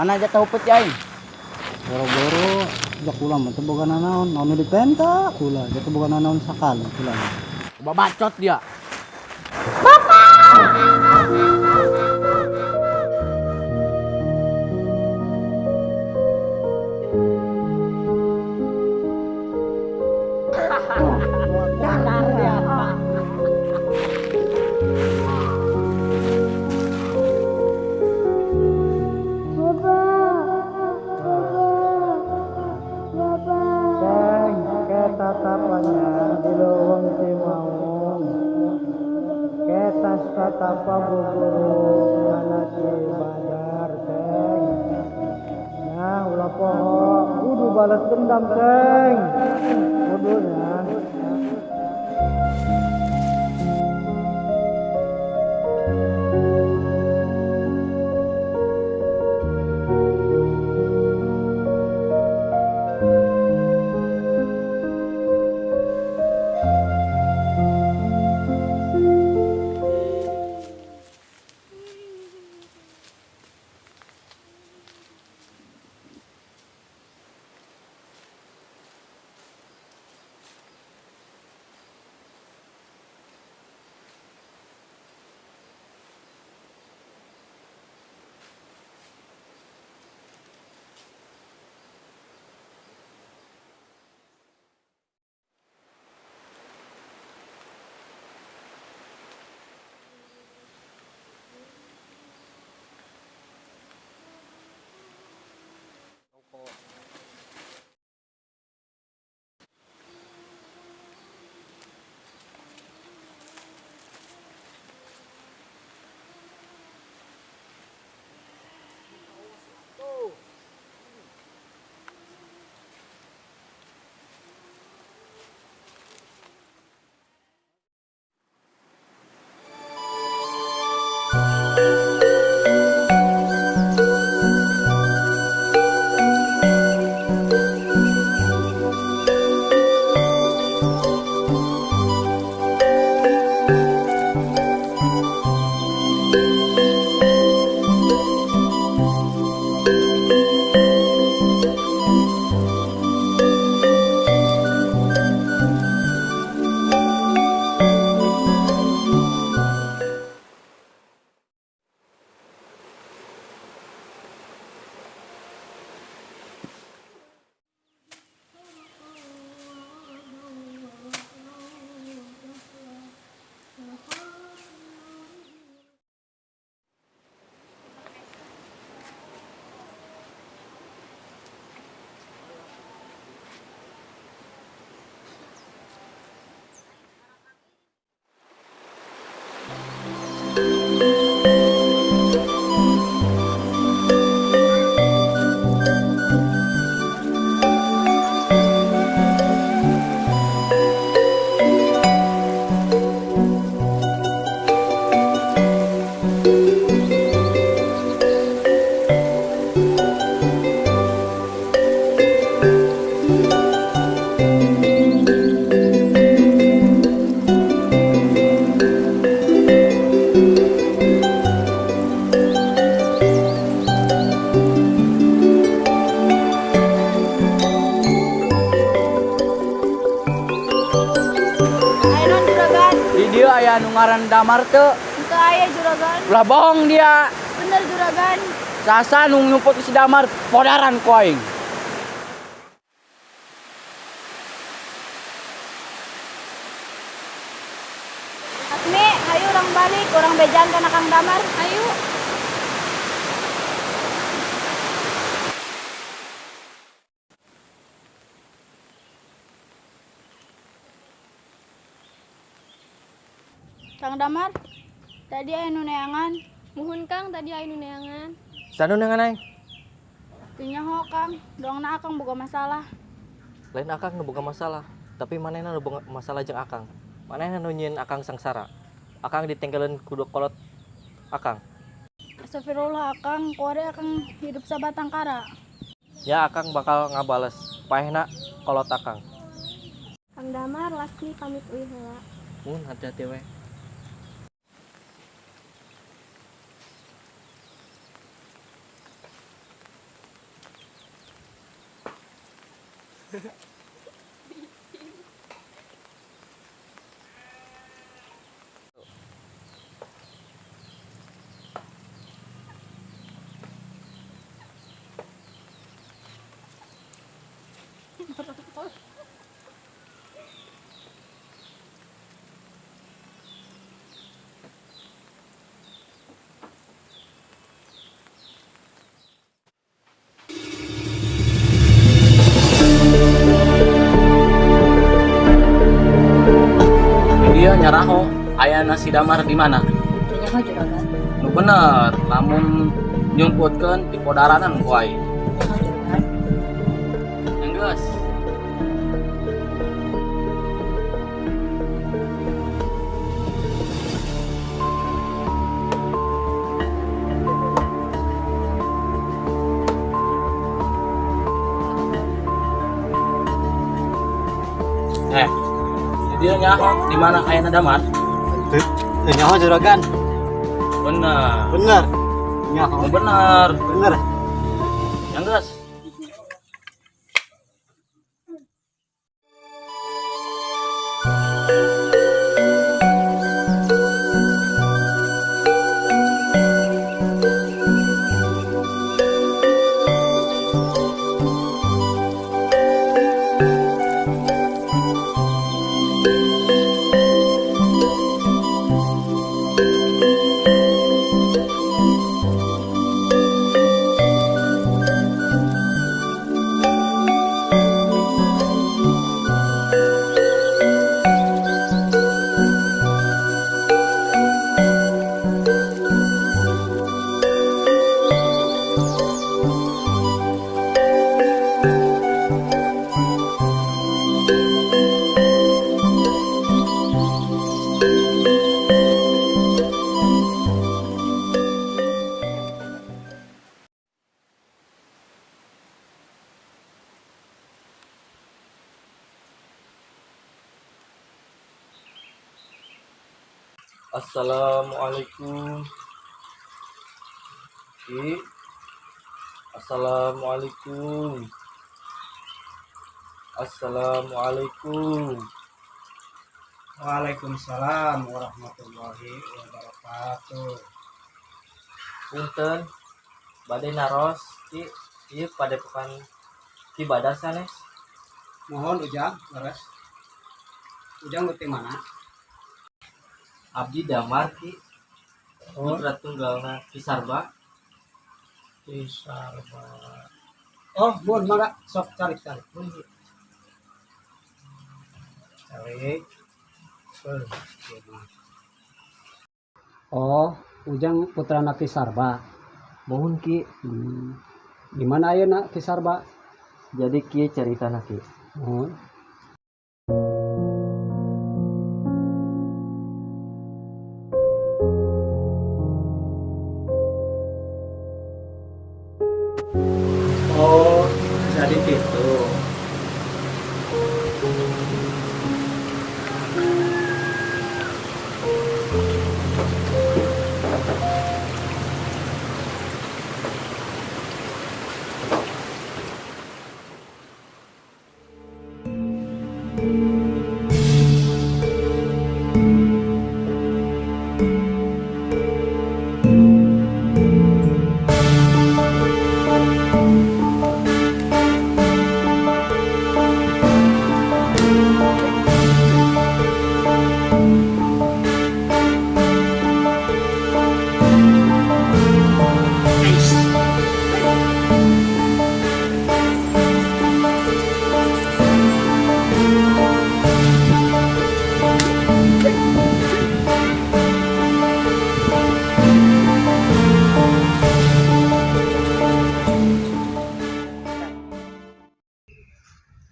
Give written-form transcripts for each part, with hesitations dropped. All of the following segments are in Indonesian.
Mana aja tahu pet yain? Boro-boro jak kula mah teu boga nanaon, naon dipenta kula, jadi boga nanaon sakali kula. Bacot dia. Ceng, ke tatapannya di leuweung si maung. Ke tas tatapa guguru anak si badar, ceng. Nah, ulah poho, kudu balas dendam, ceng. Kudunya. Dia aya nu ngaran Damar teu. Itu aya juragan. Ulah bohong dia. Bener juragan. Sasa nu nyumput si Damar podaran ku aing. Asmi, ayo orang balik, orang bejan kana Kang Damar. Ayo. Kang Damar, tadi aya nu neangan. Muhun Kang, tadi aya nu neangan. Sanu nangan aing? Tinyaho Kang, doangna Akang boga masalah. Lain Akang nu boga masalah, tapi manehna nu boga masalah jeung Akang. Manehna nu nyieun Akang sangsara. Akang ditinggalin kudu kolot Akang. Astagfirullah Akang, kuare Akang hidup sabatang kara. Ya Akang bakal ngabales, paehna kolot Akang. Kang Damar, Lasmi pamit euy heula. Mun hati-hati we. Dia nyaraho aya nasi damar di mana? Nu bener, lamun nyumputkeun di podaranan ku ai. Enggeus. Dia nyaho di mana aya damar? Nyaho juragan. Bener. Bener. Nyaho. Bener. Bener. Enggeus. Assalamualaikum. Ki. Assalamualaikum. Assalamualaikum. Waalaikumsalam warahmatullahi wabarakatuh. Punten. Bade naros Ki. Ieu padepokan Ki Badar sanes. Mohon Ujang, leres. Ujang ngerti mana? Abdi damar Ki. Putra tunggalna Ki Sarba. Sarba. Oh, mun mangga sok cari. Cari. Oh, Ujang putra Ki Sarba. Mohon Ki. Di mana ayeuna Ki Sarba? Jadi Ki caritana Ki. Mohon. Oh, jadi gitu.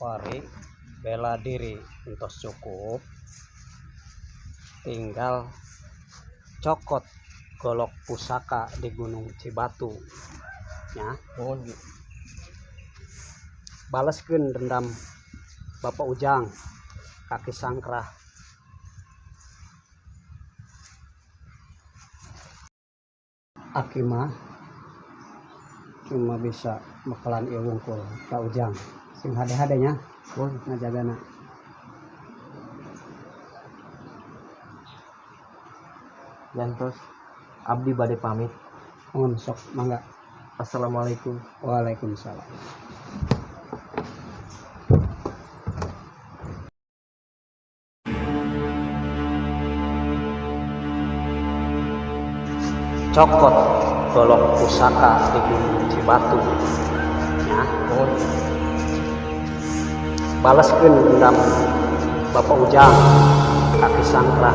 Kuari bela diri entos cukup, tinggal cokot golok pusaka di Gunung Cibatu ya. Mohon Ki. Baleskeun dendam Bapak Ujang kaki sangkrah. Aki mah cuma bisa bakalan ieu wungkul Kak Ujang. sing hade-hadenya ngajagana. Yantos abdi bade pamit. Mohon sok mangga. Assalamualaikum. Waalaikumsalam. Cokot golok pusaka di Gunung Cibatu. Nah, baleskeun dendam Bapak Ujang kaki sangkra.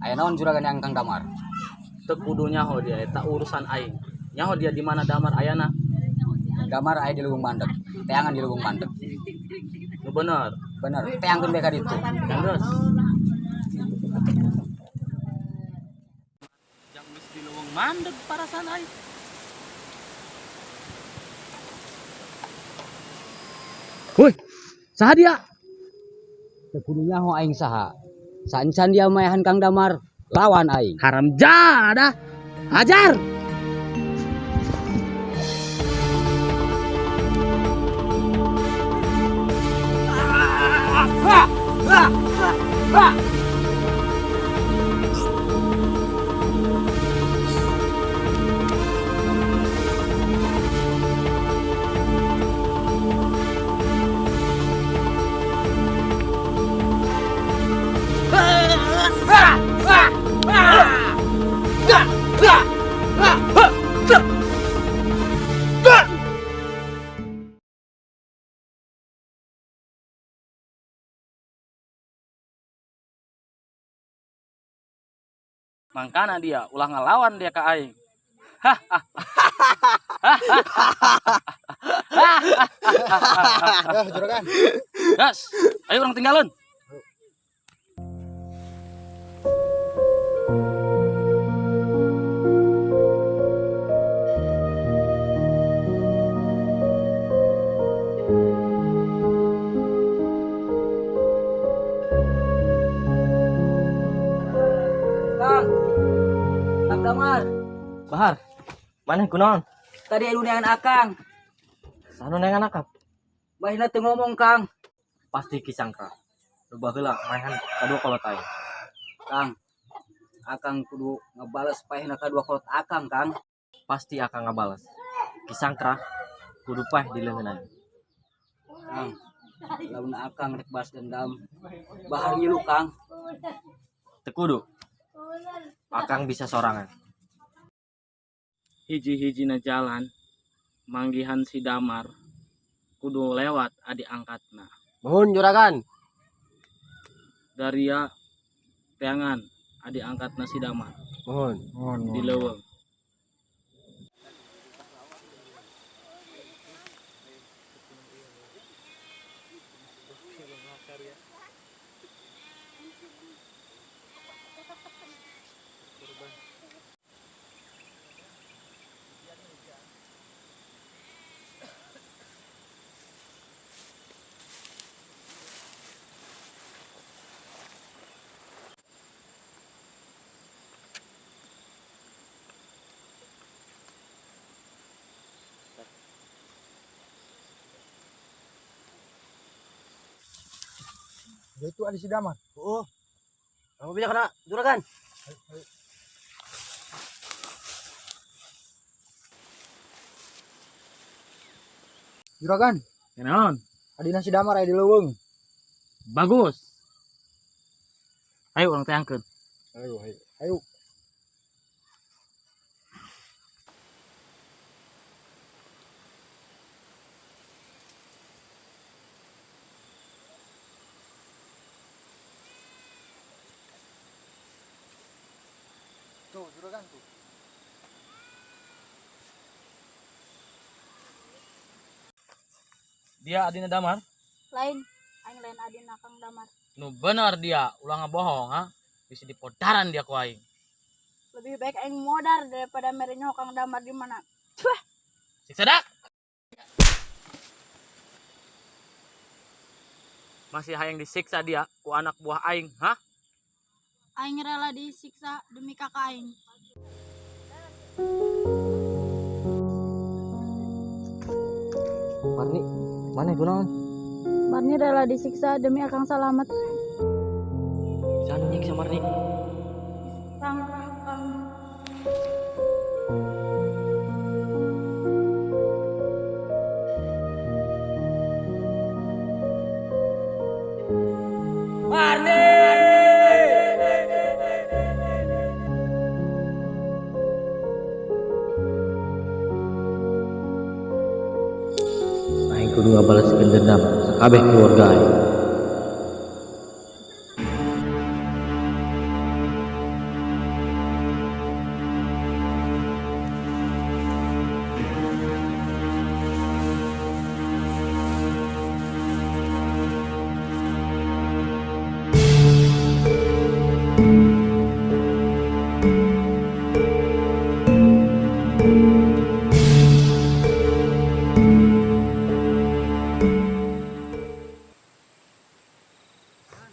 Aya naon juragan yang Kang Damar? Teu kudu nyaho dia eta urusan aing. Nyaho dia di mana Damar ayana? Damar aya di Lubung Bandeg. Teangan di Lubung Bandeg. Nu bener. Bener, teangkeun bae ka ditu. Terus. Yang geus di leuweung mandeg parasan aing. Woi, saha dia? Teu kudu nyaho aing saha. Sancan dia maehan Kang Damar lawan aing. Haram jadah. Hajar. Mangkana dia ulah ngelawan dia ke aing. Ya, juragan. Gas, ayo orang tinggalin. Kang Damar, Bahar, mana kunaon? tadi anu neangan Akang. Sanu nengan akap. Baheula teu ngomong Kang. Pasti kisangka. Rubah heula maehan kadua kolot aing. Kang, Akang kudu ngebales paehna kadua kolot Akang, Kang. Pasti akan ngabales. Kisangkra kudu paeh di leungeun aing. Kang, lamun Akang rek balas dendam, bahar ngilu Kang. Teu kudu. Akang bisa sorangan. Hiji-hijina jalan manggihan si Damar kudu lewat adik angkatna. Nuhun juragan. Daria teangan adik angkatna si Damar Nuhun. di leuweung. Ya itu ada si Damar. Oh. Kamu bisa kena juragan. Juragan, Kenaon? adina si Damar aya di leuweung. Bagus. Ayo orang teh Ayo, ayo. Ayo. Tuh, juragan tuh. Dia adina Damar. Lain, aing lain adina Kang Damar. Nu bener dia, ulah ngabohong ha. Bisa dipodaran dia ku aing. Lebih baik aing modar daripada merenyo Kang Damar di mana. Siksa dak. Masih hayang disiksa dia ku anak buah aing, ha? Aing rela disiksa demi kakak aing. Marni, mana gunaon? Marni rela disiksa demi Akang Salamet. Bisa nyiksa Marni. Kang. Aing kudu ngabalaskeun dendam sakabeh keluarga aing.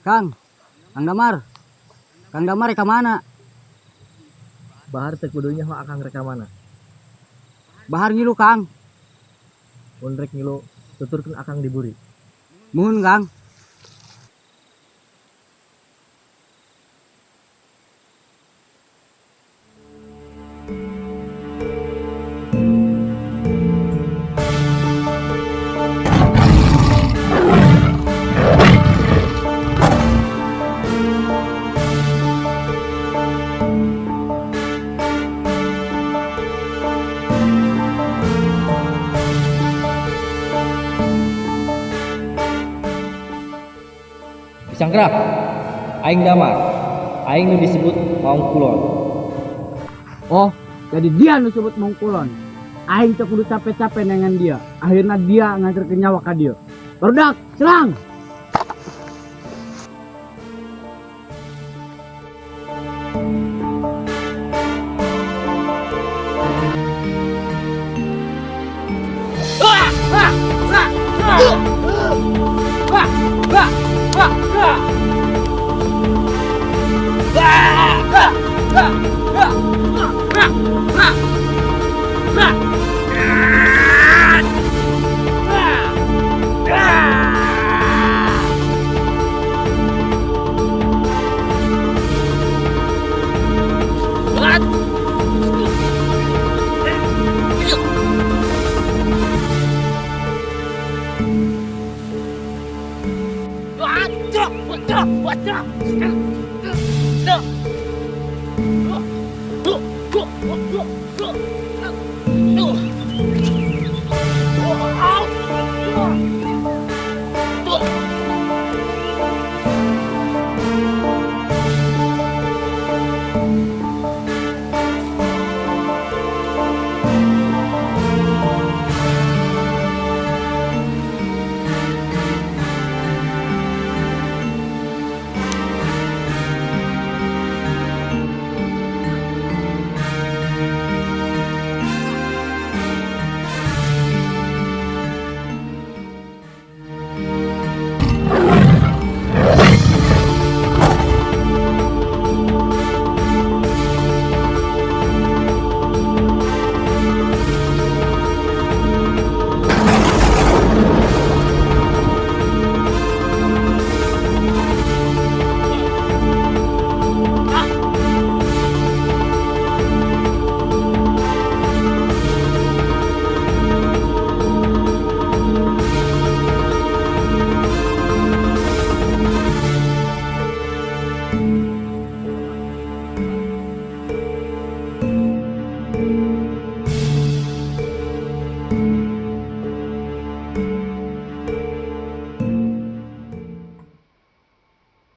Kang Damar. Kang Damar ka mana? Bahar teu kudunya mah akang reka mana. Bahar ngilu Kang. Mun rek ngilu tuturkeun akang diburi. Muhun Kang. Sangkrap. Aing Damar. Aing nu disebut Maung Kulon. Oh, jadi dia nu sebut mongkulon. Aing teh kudu capek-capek dengan dia. Akhirnya dia nganterkeun nyawa ka dieu. Barudak, serang! Wah,